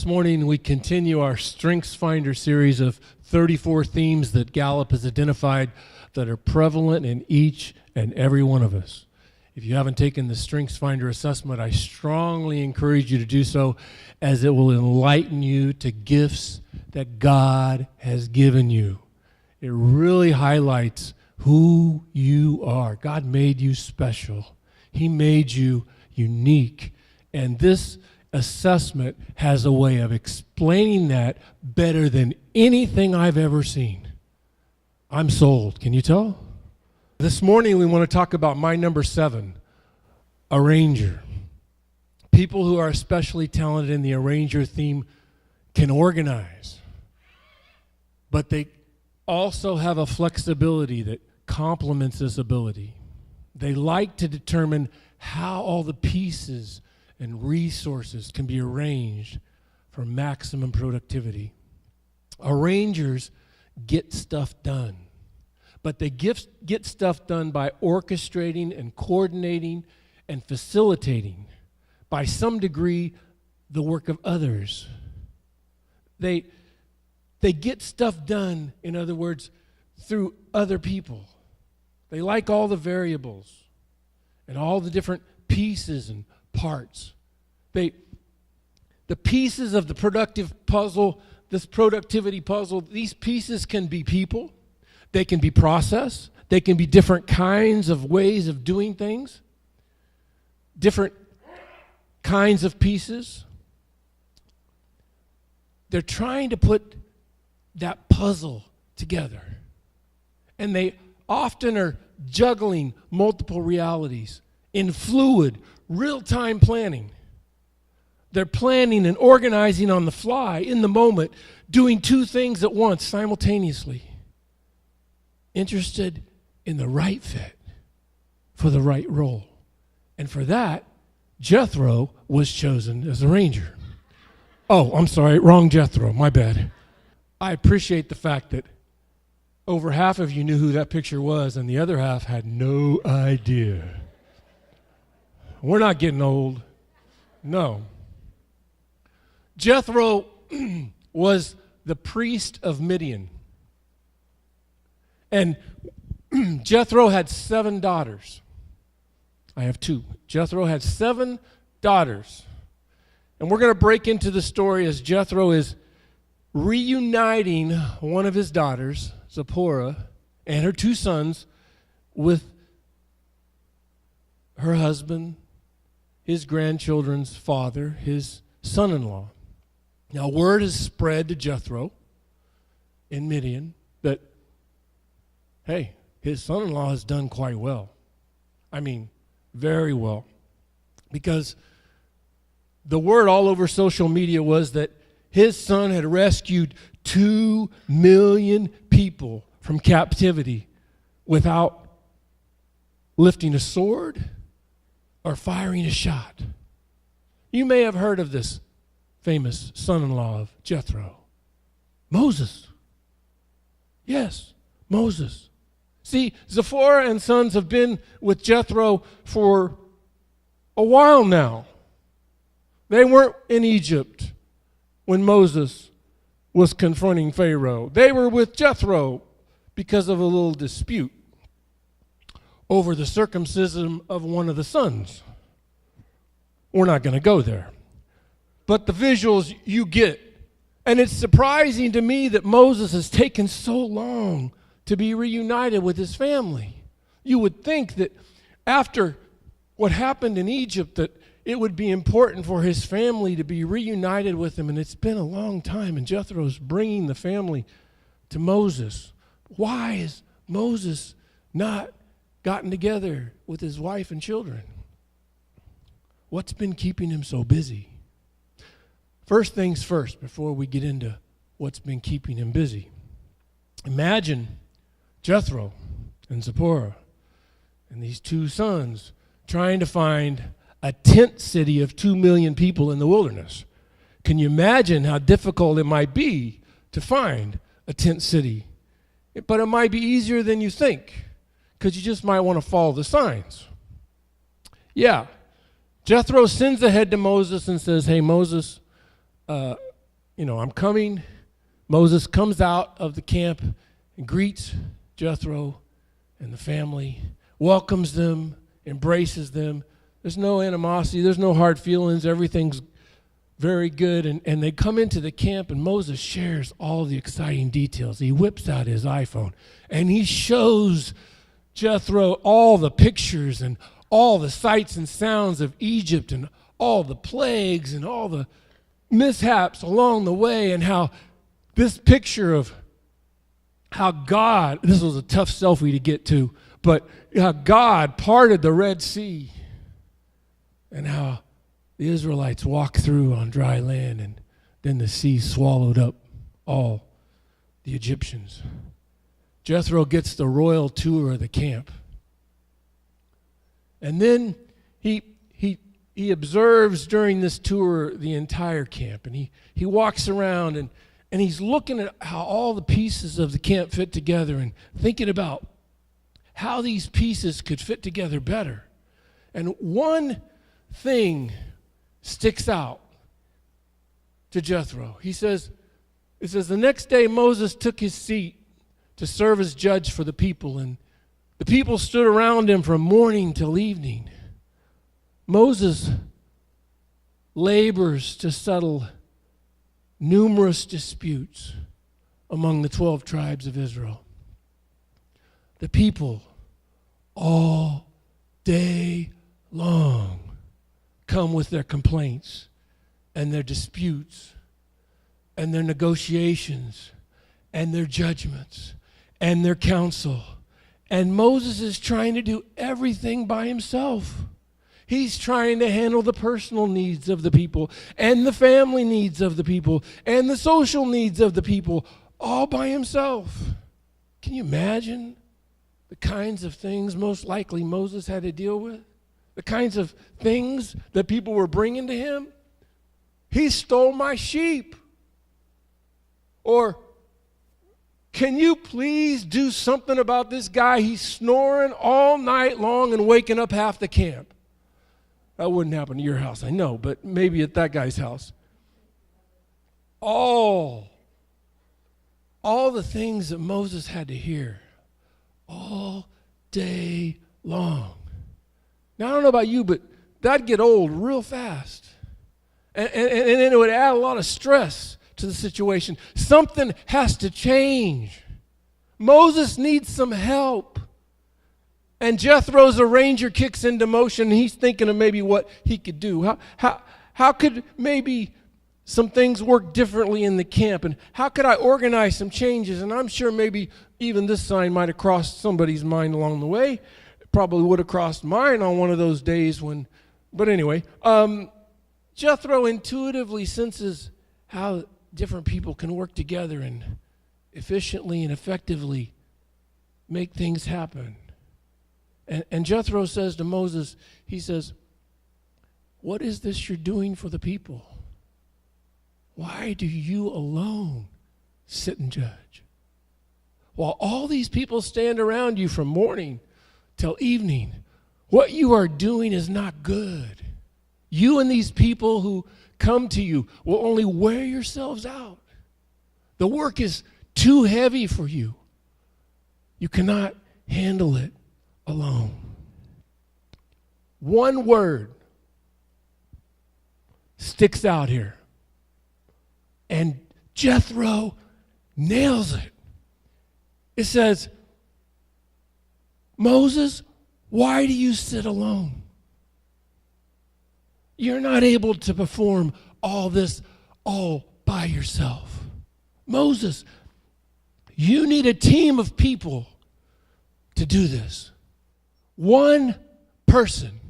This morning we continue our Strengths Finder series of 34 themes that Gallup has identified that are prevalent in each and every one of us. If you haven't taken the Strengths Finder assessment, I strongly encourage you to do so, as it will enlighten you to gifts that God has given you. It really highlights who you are. God made you special. He made you unique. And this assessment has a way of explaining that better than anything I've ever seen. I'm sold. Can you tell? This morning we want to talk about my number 7, arranger. People who are especially talented in the arranger theme can organize, but they also have a flexibility that complements this ability. They like to determine how all the pieces and resources can be arranged for maximum productivity. Arrangers get stuff done, but they get stuff done by orchestrating and coordinating and facilitating, by some degree, the work of others. They get stuff done, in other words, through other people. They like all the variables and all the different pieces and parts. The pieces of the productive puzzle, this productivity puzzle, these pieces can be people, they can be process, they can be different kinds of ways of doing things, different kinds of pieces. They're trying to put that puzzle together. And they often are juggling multiple realities in fluid, real-time planning. They're planning and organizing on the fly, in the moment, doing two things at once simultaneously. Interested in the right fit for the right role. And for that, Jethro was chosen as a ranger. Oh, I'm sorry, wrong Jethro, my bad. I appreciate the fact that over half of you knew who that picture was, and the other half had no idea. We're not getting old. No. Jethro was the priest of Midian. And Jethro had 7 daughters. I have 2. Jethro had 7 daughters. And we're going to break into the story as Jethro is reuniting one of his daughters, Zipporah, and her 2 sons with her husband, his grandchildren's father, his son-in-law. Now, word has spread to Jethro in Midian that, hey, his son-in-law has done quite well. I mean, very well. Because the word all over social media was that his son had rescued 2 million people from captivity without lifting a sword or firing a shot. You may have heard of this famous son-in-law of Jethro, Moses. Yes, Moses. See, Zipporah and sons have been with Jethro for a while now. They weren't in Egypt when Moses was confronting Pharaoh. They were with Jethro because of a little dispute over the circumcision of one of the sons. We're not going to go there. But the visuals you get. And it's surprising to me that Moses has taken so long to be reunited with his family. You would think that after what happened in Egypt that it would be important for his family to be reunited with him, and it's been a long time, and Jethro's bringing the family to Moses. Why has Moses not gotten together with his wife and children? What's been keeping him so busy? First things first, before we get into what's been keeping him busy. Imagine Jethro and Zipporah and these 2 sons trying to find a tent city of 2 million people in the wilderness. Can you imagine how difficult it might be to find a tent city? But it might be easier than you think, because you just might want to follow the signs. Yeah, Jethro sends ahead to Moses and says, hey, Moses, I'm coming. Moses comes out of the camp and greets Jethro and the family, welcomes them, embraces them. There's no animosity. There's no hard feelings. Everything's very good. And they come into the camp, and Moses shares all the exciting details. He whips out his iPhone, and he shows Jethro all the pictures and all the sights and sounds of Egypt and all the plagues and all the mishaps along the way, and how this picture of how God, this was a tough selfie to get to, but how God parted the Red Sea and how the Israelites walked through on dry land, and then the sea swallowed up all the Egyptians. Jethro gets the royal tour of the camp. And then he observes during this tour the entire camp, and he walks around and he's looking at how all the pieces of the camp fit together and thinking about how these pieces could fit together better. And one thing sticks out to Jethro. It says, the next day Moses took his seat to serve as judge for the people, and the people stood around him from morning till evening. Moses labors to settle numerous disputes among the 12 tribes of Israel. The people all day long come with their complaints and their disputes and their negotiations and their judgments and their counsel. And Moses is trying to do everything by himself. He's trying to handle the personal needs of the people and the family needs of the people and the social needs of the people all by himself. Can you imagine the kinds of things most likely Moses had to deal with? The kinds of things that people were bringing to him? He stole my sheep. Or, can you please do something about this guy? He's snoring all night long and waking up half the camp. That wouldn't happen to your house, I know, but maybe at that guy's house. All the things that Moses had to hear all day long. Now, I don't know about you, but that'd get old real fast. And it would add a lot of stress to the situation. Something has to change. Moses needs some help. And Jethro's a ranger kicks into motion, and he's thinking of maybe what he could do. How could maybe some things work differently in the camp? And how could I organize some changes? And I'm sure maybe even this sign might have crossed somebody's mind along the way. It probably would have crossed mine on one of those days but anyway. Jethro intuitively senses how different people can work together and efficiently and effectively make things happen. And Jethro says to Moses, he says, what is this you're doing for the people? Why do you alone sit and judge? While all these people stand around you from morning till evening, what you are doing is not good. You and these people who come to you will only wear yourselves out. The work is too heavy for you. You cannot handle it alone. One word sticks out here, and Jethro nails it. It says, Moses, why do you sit alone? You're not able to perform all this all by yourself. Moses, you need a team of people to do this. One person,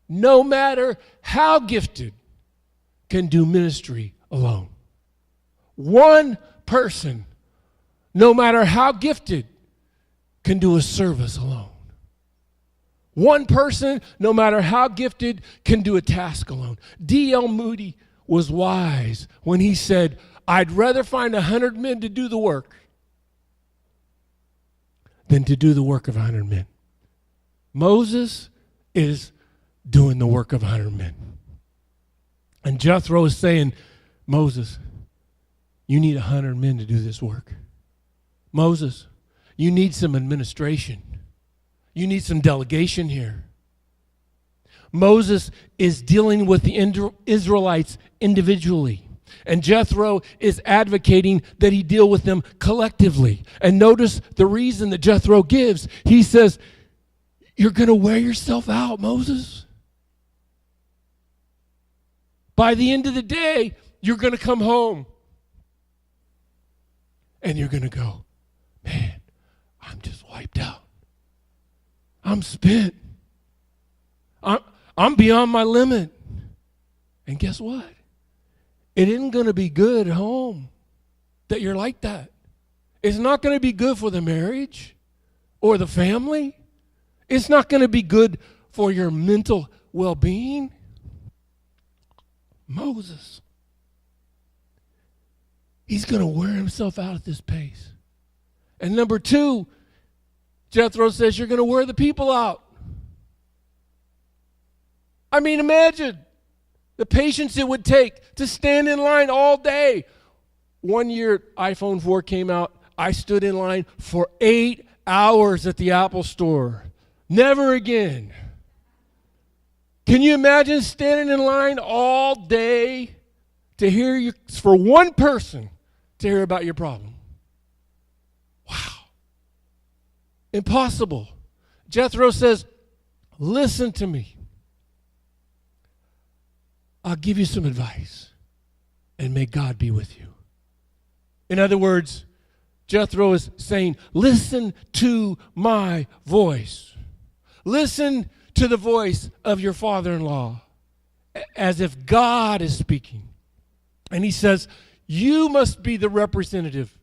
no matter how gifted, can do ministry alone. One person, no matter how gifted, can do a service alone. One person, no matter how gifted, can do a task alone. D.L. Moody was wise when he said, I'd rather find 100 men to do the work than to do the work of 100 men. Moses is doing the work of 100 men. And Jethro is saying, Moses, you need 100 men to do this work. Moses, you need some administration. You need some delegation here. Moses is dealing with the Israelites individually. And Jethro is advocating that he deal with them collectively. And notice the reason that Jethro gives. He says, you're going to wear yourself out, Moses. By the end of the day, you're going to come home. And you're going to go, man, I'm just wiped out. I'm spent. I'm beyond my limit. And guess what? It isn't going to be good at home that you're like that. It's not going to be good for the marriage or the family. It's not going to be good for your mental well-being. Moses, he's going to wear himself out at this pace. And number two, Jethro says you're going to wear the people out. I mean, imagine the patience it would take to stand in line all day. One year, iPhone 4 came out. I stood in line for 8 hours at the Apple store. Never again. Can you imagine standing in line all day to hear for one person to hear about your problem? Wow. Impossible. Jethro says, listen to me. I'll give you some advice, and may God be with you. In other words, Jethro is saying, listen to my voice. Listen to the voice of your father-in-law, as if God is speaking. And he says, you must be the representative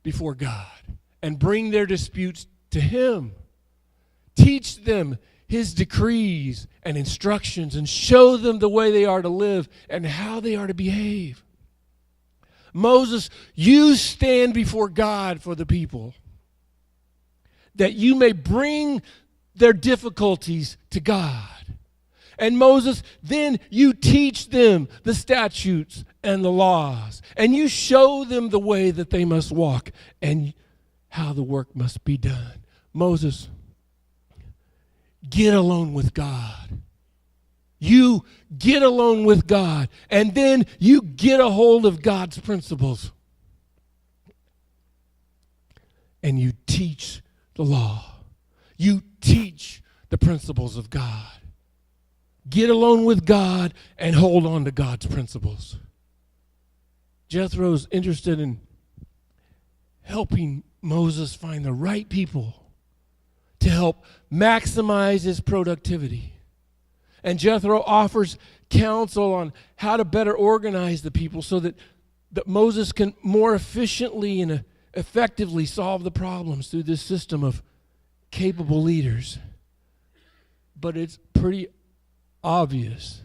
before God and bring their disputes to him. Teach them his decrees and instructions and show them the way they are to live and how they are to behave. Moses, you stand before God for the people, that you may bring their difficulties to God. And Moses, then you teach them the statutes and the laws, and you show them the way that they must walk and how the work must be done. Moses, get alone with God. You get alone with God, and then you get a hold of God's principles. And you teach the law. You teach the principles of God. Get alone with God and hold on to God's principles. Jethro's interested in helping Moses find the right people to help maximize his productivity. And Jethro offers counsel on how to better organize the people so that Moses can more efficiently and effectively solve the problems through this system of capable leaders. But it's pretty obvious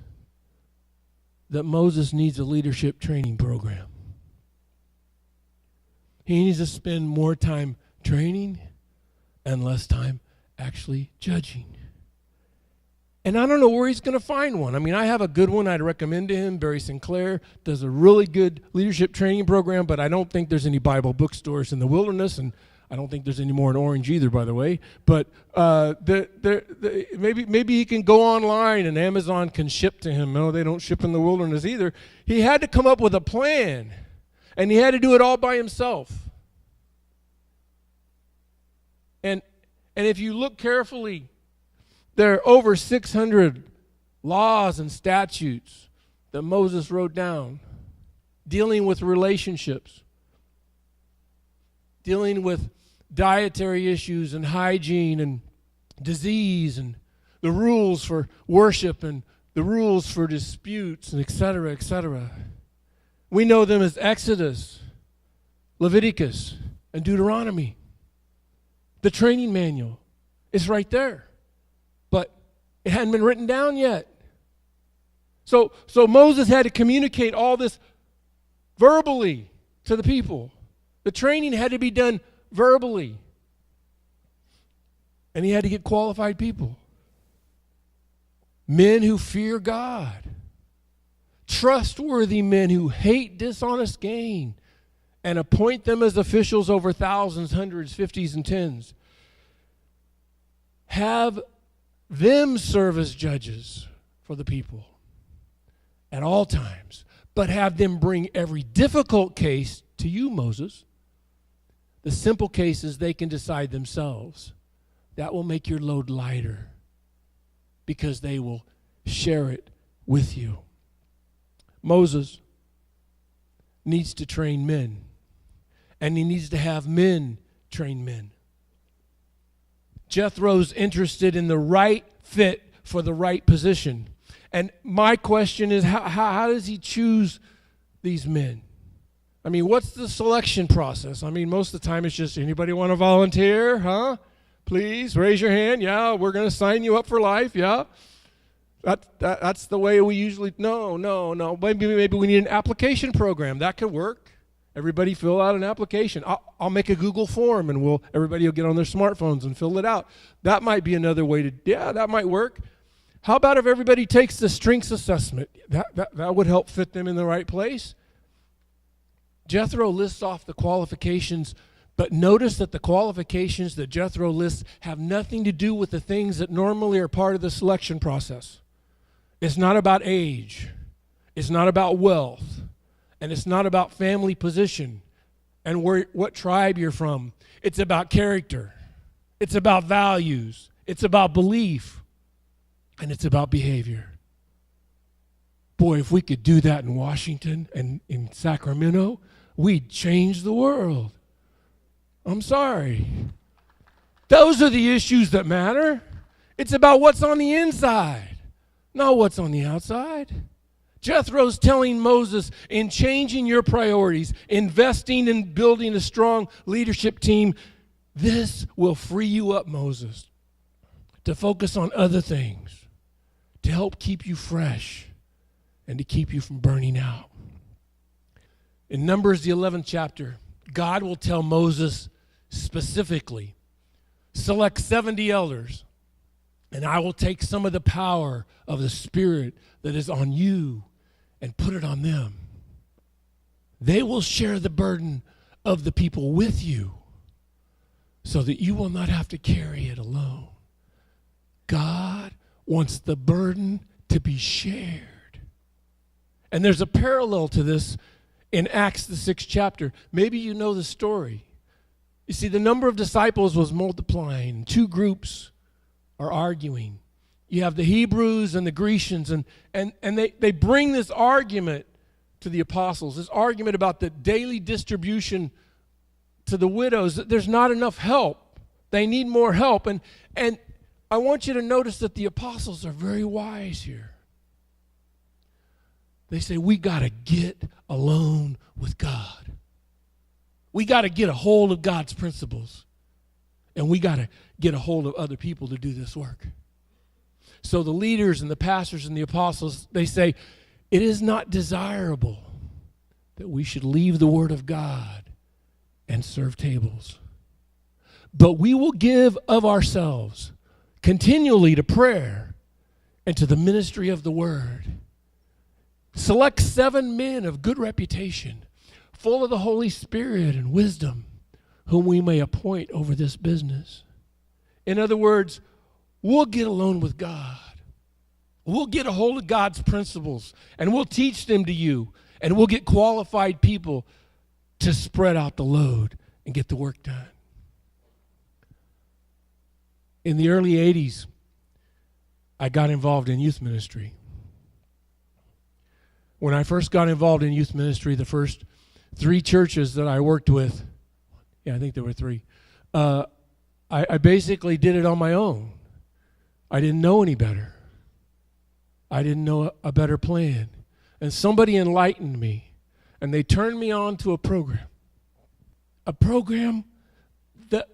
that Moses needs a leadership training program. He needs to spend more time training and less time actually judging. And I don't know where he's going to find one. I mean, I have a good one I'd recommend to him. Barry Sinclair does a really good leadership training program, but I don't think there's any Bible bookstores in the wilderness, and I don't think there's any more in Orange either, by the way. But maybe he can go online and Amazon can ship to him. No, they don't ship in the wilderness either. He had to come up with a plan, and he had to do it all by himself. And if you look carefully, there are over 600 laws and statutes that Moses wrote down dealing with relationships, dealing with dietary issues and hygiene and disease and the rules for worship and the rules for disputes and et cetera, et cetera. We know them as Exodus, Leviticus, and Deuteronomy. The training manual is right there. But it hadn't been written down yet. So Moses had to communicate all this verbally to the people. The training had to be done verbally. And he had to get qualified people. Men who fear God. Trustworthy men who hate dishonest gain. and appoint them as officials over thousands, hundreds, fifties, and tens. Have them serve as judges for the people at all times, but have them bring every difficult case to you, Moses. The simple cases they can decide themselves. That will make your load lighter because they will share it with you. Moses needs to train men, and he needs to have men train men. Jethro's interested in the right fit for the right position. And my question is, how does he choose these men? I mean, what's the selection process? I mean, most of the time it's just, anybody want to volunteer? Huh? Please, raise your hand. Yeah, we're going to sign you up for life. Yeah. That's the way we usually, no. Maybe we need an application program. That could work. Everybody fill out an application. I'll make a Google form and everybody will get on their smartphones and fill it out. That might be another way that might work. How about if everybody takes the strengths assessment? That would help fit them in the right place. Jethro lists off the qualifications, but notice that the qualifications that Jethro lists have nothing to do with the things that normally are part of the selection process. It's not about age. It's not about wealth. And it's not about family position and what tribe you're from. It's about character. It's about values. It's about belief. And it's about behavior. Boy, if we could do that in Washington and in Sacramento, we'd change the world. I'm sorry. Those are the issues that matter. It's about what's on the inside, not what's on the outside. Jethro's telling Moses, in changing your priorities, investing in building a strong leadership team, this will free you up, Moses, to focus on other things, to help keep you fresh and to keep you from burning out. In Numbers, the 11th chapter, God will tell Moses specifically, select 70 elders, and I will take some of the power of the Spirit that is on you and put it on them. They will share the burden of the people with you so that you will not have to carry it alone. God wants the burden to be shared. And there's a parallel to this in Acts, the 6th chapter. Maybe you know the story. You see, the number of disciples was multiplying. Two groups are arguing. You have the Hebrews and the Grecians, and they bring this argument to the apostles, this argument about the daily distribution to the widows. There's not enough help. They need more help. And I want you to notice that the apostles are very wise here. They say, we got to get alone with God. We got to get a hold of God's principles. And we got to get a hold of other people to do this work. So the leaders and the pastors and the apostles, they say, it is not desirable that we should leave the Word of God and serve tables. But we will give of ourselves continually to prayer and to the ministry of the Word. Select 7 men of good reputation, full of the Holy Spirit and wisdom, whom we may appoint over this business. In other words, we'll get alone with God. We'll get a hold of God's principles, and we'll teach them to you, and we'll get qualified people to spread out the load and get the work done. In the early 80s, I got involved in youth ministry. When I first got involved in youth ministry, the first 3 churches that I worked with, I think there were 3, I basically did it on my own. I didn't know any better. I didn't know a better plan. And somebody enlightened me, and they turned me on to a program that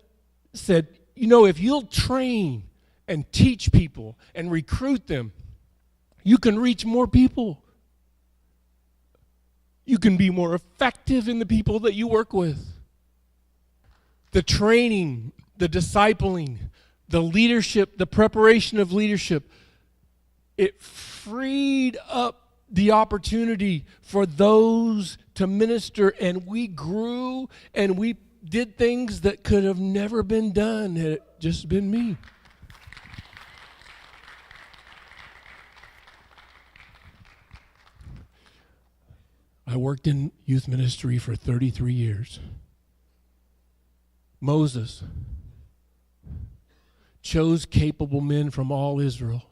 said, if you'll train and teach people and recruit them, you can reach more people. You can be more effective in the people that you work with. The training, the discipling, the leadership, the preparation of leadership, it freed up the opportunity for those to minister, and we grew and we did things that could have never been done had it just been me. I worked in youth ministry for 33 years. Moses chose capable men from all Israel,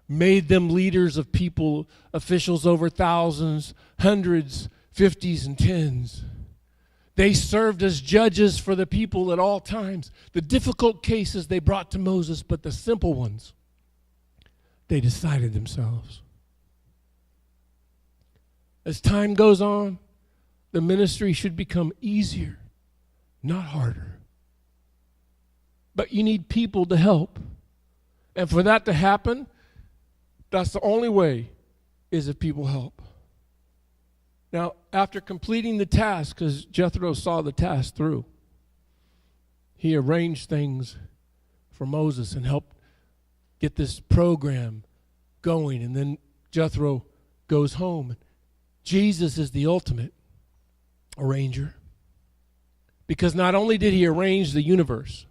made them leaders of people, officials over thousands, hundreds, 50s, and 10s. They served as judges for the people at all times. The difficult cases they brought to Moses, but the simple ones, they decided themselves. As time goes on, the ministry should become easier, not harder. But you need people to help. And for that to happen, that's the only way, is if people help. Now, after completing the task, because Jethro saw the task through, he arranged things for Moses and helped get this program going. And then Jethro goes home. Jesus is the ultimate arranger, because not only did he arrange the universe,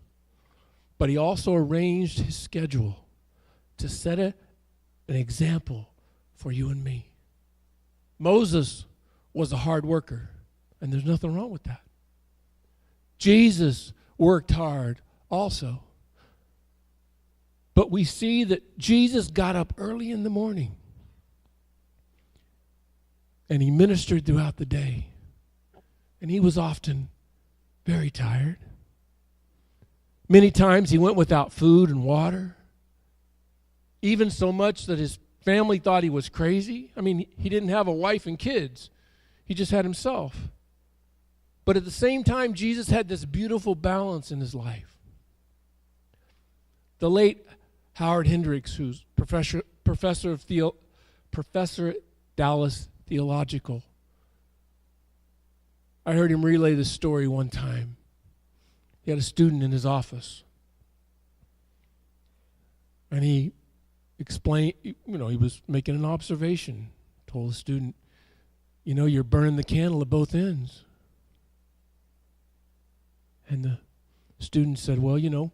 but he also arranged his schedule to set an example for you and me. Moses was a hard worker, and there's nothing wrong with that. Jesus worked hard also. But we see that Jesus got up early in the morning, and he ministered throughout the day. And he was often very tired. Many times he went without food and water, even so much that his family thought he was crazy. I mean, he didn't have a wife and kids. He just had himself. But at the same time, Jesus had this beautiful balance in his life. The late Howard Hendricks, who's professor at Dallas Theological, I heard him relay this story one time. He had a student in his office, and he explained, he was making an observation, told the student, you're burning the candle at both ends. And the student said, well,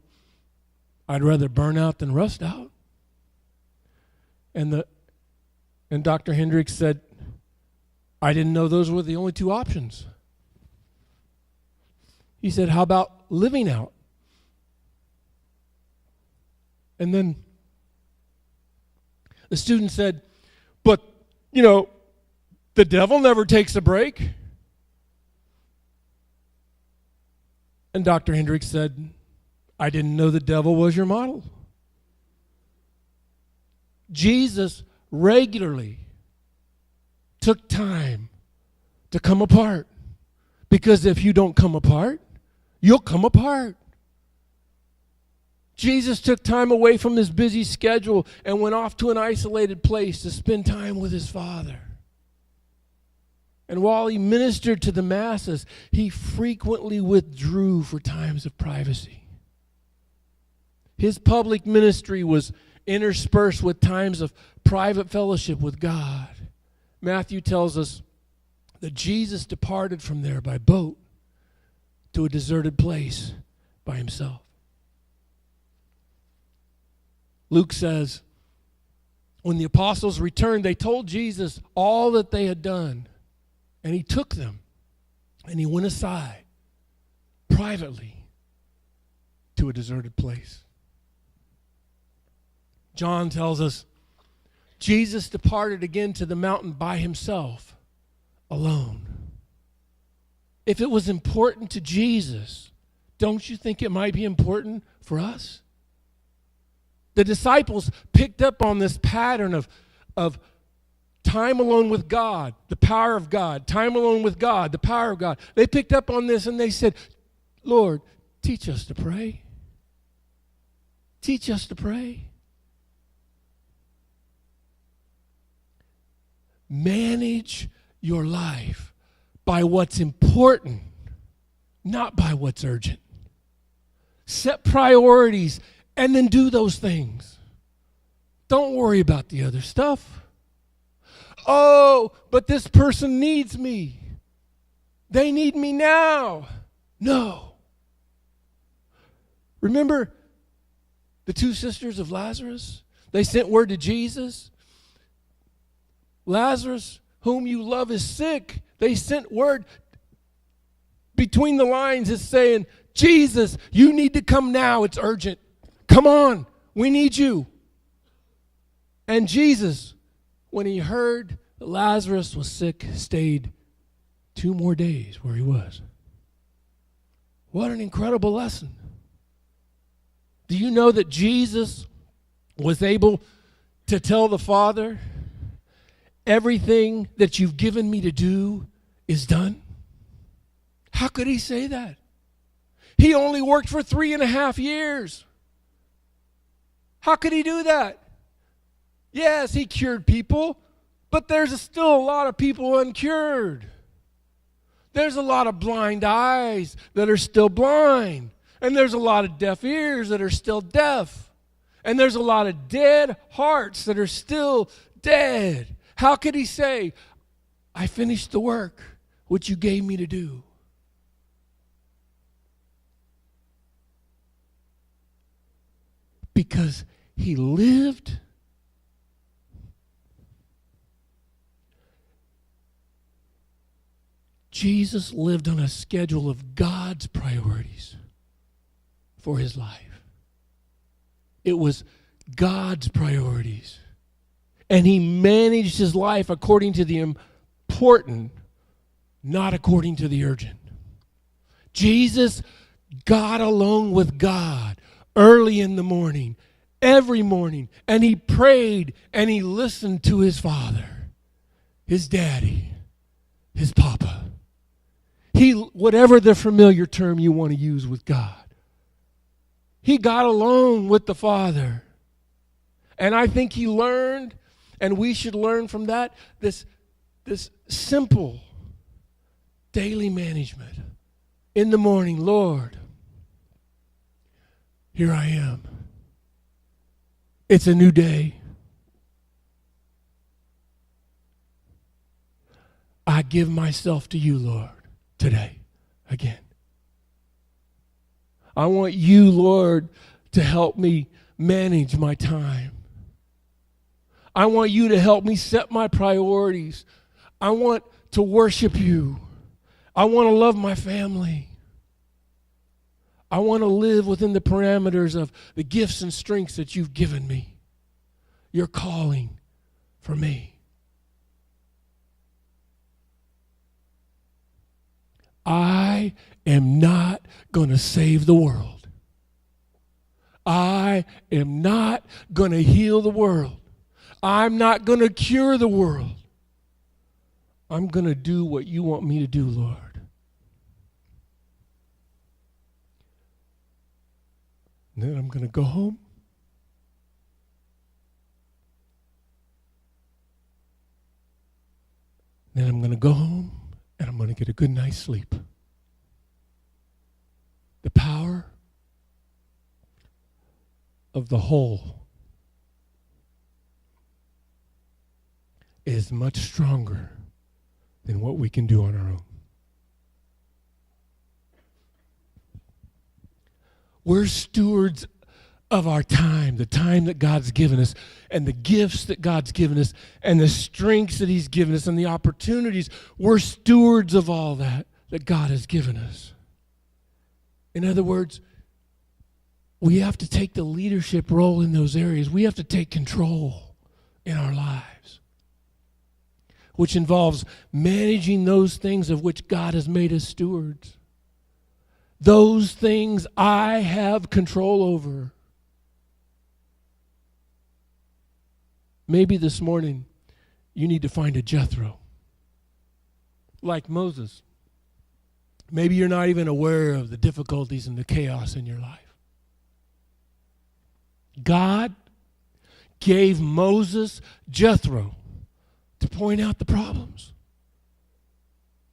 I'd rather burn out than rust out. And Dr. Hendricks said, I didn't know those were the only two options. He said, how about living out? And then the student said, but, the devil never takes a break. And Dr. Hendricks said, I didn't know the devil was your model. Jesus regularly took time to come apart, because if you don't come apart, you'll come apart. Jesus took time away from his busy schedule and went off to an isolated place to spend time with his Father. And while he ministered to the masses, he frequently withdrew for times of privacy. His public ministry was interspersed with times of private fellowship with God. Matthew tells us that Jesus departed from there by boat to a deserted place by himself. Luke says, when the apostles returned, they told Jesus all that they had done. And he took them and he went aside privately to a deserted place. John tells us Jesus departed again to the mountain by himself, alone. If it was important to Jesus, don't you think it might be important for us? The disciples picked up on this pattern of time alone with God, the power of God. Time alone with God, the power of God. They picked up on this and they said, Lord, teach us to pray. Teach us to pray. Manage your life by what's important, not by what's urgent. Set priorities and then do those things. Don't worry about the other stuff. Oh, but this person needs me. They need me now. No. Remember the two sisters of Lazarus? They sent word to Jesus. Lazarus, whom you love, is sick. They sent word. Between the lines, it's saying, Jesus, you need to come now. It's urgent. Come on. We need you. And Jesus, when he heard that Lazarus was sick, stayed 2 more days where he was. What an incredible lesson. Do you know that Jesus was able to tell the Father, everything that you've given me to do is done? How could he say that? He only worked for 3.5 years. How could he do that? Yes, he cured people, but there's still a lot of people uncured. There's a lot of blind eyes that are still blind. And there's a lot of deaf ears that are still deaf. And there's a lot of dead hearts that are still dead. How could he say, I finished the work which you gave me to do? Because he lived Jesus lived on a schedule of God's priorities for his life. It was God's priorities. And he managed his life according to the important, not according to the urgent. Jesus got alone with God early in the morning, every morning, and he prayed and he listened to his Father, his daddy, his papa. Whatever the familiar term you want to use with God. He got alone with the Father. And I think he learned, and we should learn from that, this simple daily management. In the morning, Lord, here I am. It's a new day. I give myself to you, Lord, today, again. I want you, Lord, to help me manage my time. I want you to help me set my priorities. I want to worship you. I want to love my family. I want to live within the parameters of the gifts and strengths that you've given me. Your calling for me. I am not going to save the world. I am not going to heal the world. I'm not going to cure the world. I'm going to do what you want me to do, Lord. And then I'm going to go home. Then I'm going to go home and I'm going to get a good night's sleep. The power of the whole is much stronger than what we can do on our own. We're stewards of our time, the time that God's given us, and the gifts that God's given us, and the strengths that he's given us, and the opportunities. We're stewards of all that God has given us. In other words, we have to take the leadership role in those areas. We have to take control in our lives, which involves managing those things of which God has made us stewards. Those things I have control over. Maybe this morning you need to find a Jethro, like Moses. Maybe you're not even aware of the difficulties and the chaos in your life. God gave Moses Jethro to point out the problems.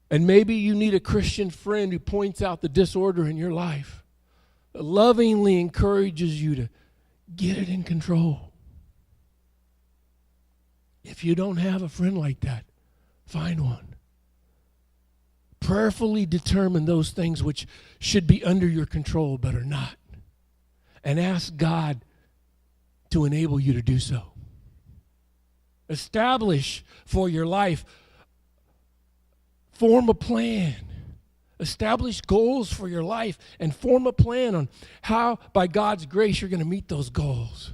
And maybe you need a Christian friend who points out the disorder in your life, that lovingly encourages you to get it in control. If you don't have a friend like that, find one. Prayerfully determine those things which should be under your control but are not. And ask God to enable you to do so. Establish for your life. Form a plan. Establish goals for your life and form a plan on how, by God's grace, you're going to meet those goals.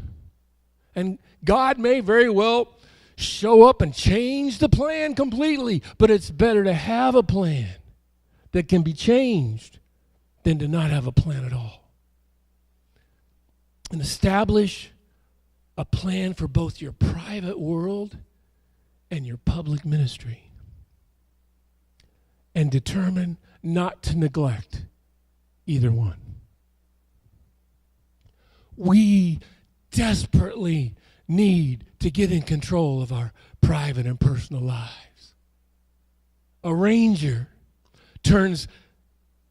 And God may very well show up and change the plan completely, but it's better to have a plan that can be changed than to not have a plan at all. And establish a plan for both your private world and your public ministry. And determine not to neglect either one. We desperately need to get in control of our private and personal lives. A ranger turns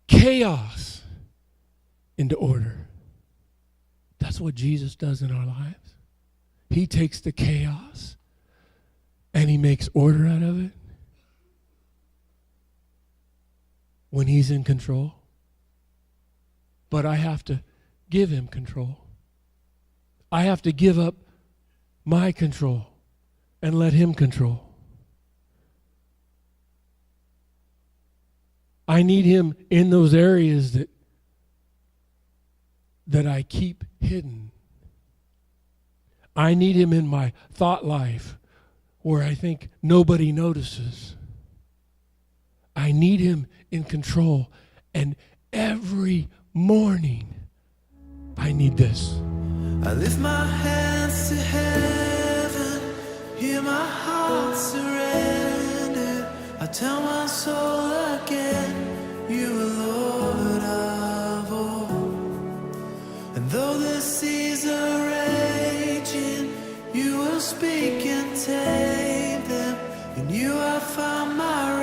chaos into order. That's what Jesus does in our lives. He takes the chaos and he makes order out of it when he's in control. But I have to give him control. I have to give up my control and let him control. I need him in those areas that I keep hidden. I need him in my thought life where I think nobody notices. I need him in control. And every morning, I need this. I lift my hands to heaven, hear my heart surrender. I tell my soul again, you are Lord of all. And though the seas are raging, you will speak and tame them. In you I found my